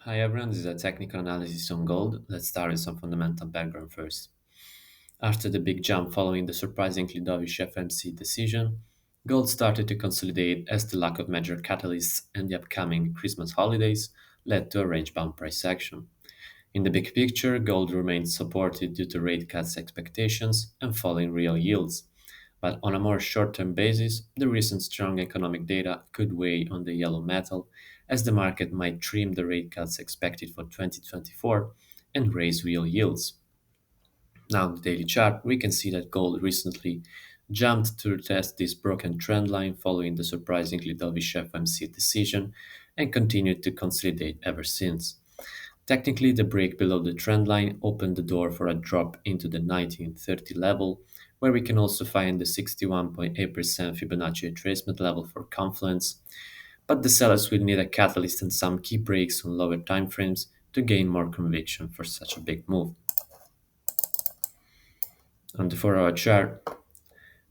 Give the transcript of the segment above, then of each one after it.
Hi everyone, this is a technical analysis on gold. Let's start with some fundamental background first. After the big jump following the surprisingly dovish FMC decision, gold started to consolidate as the lack of major catalysts and the upcoming Christmas holidays led to a range-bound price action. In the big picture, gold remained supported due to rate cuts expectations and falling real yields. But on a more short term basis, the recent strong economic data could weigh on the yellow metal, as the market might trim the rate cuts expected for 2024 and raise real yields. Now, on the daily chart, we can see that gold recently jumped to test this broken trend line following the surprisingly dovish FOMC decision and continued to consolidate ever since. Technically, the break below the trend line opened the door for a drop into the 1930 level, where we can also find the 61.8% Fibonacci retracement level for Confluence, but the sellers will need a catalyst and some key breaks on lower timeframes to gain more conviction for such a big move. On the 4-hour chart,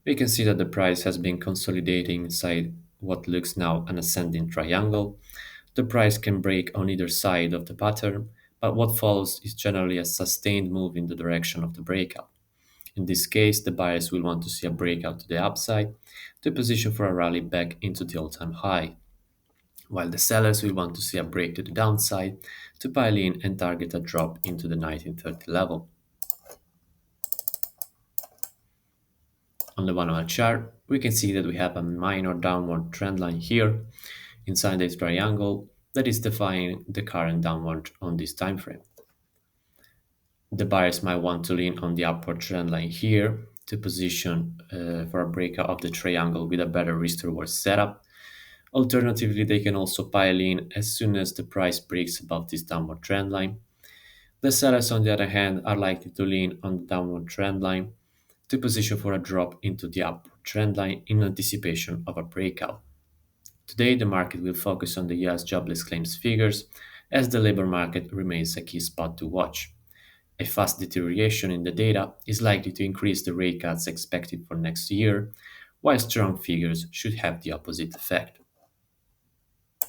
we can see that the price has been consolidating inside what looks now an ascending triangle. The price can break on either side of the pattern, but what follows is generally a sustained move in the direction of the breakout. In this case, the buyers will want to see a breakout to the upside to position for a rally back into the all-time high, while the sellers will want to see a break to the downside to pile in and target a drop into the 1930 level. On the 1-hour chart, we can see that we have a minor downward trend line here inside this triangle that is defying the current downward on this time frame. The buyers might want to lean on the upward trend line here to position for a breakout of the triangle with a better risk reward setup. Alternatively, they can also pile in as soon as the price breaks above this downward trend line. The sellers, on the other hand, are likely to lean on the downward trend line to position for a drop into the upward trend line in anticipation of a breakout. Today, the market will focus on the US jobless claims figures as the labor market remains a key spot to watch. A fast deterioration in the data is likely to increase the rate cuts expected for next year, while strong figures should have the opposite effect.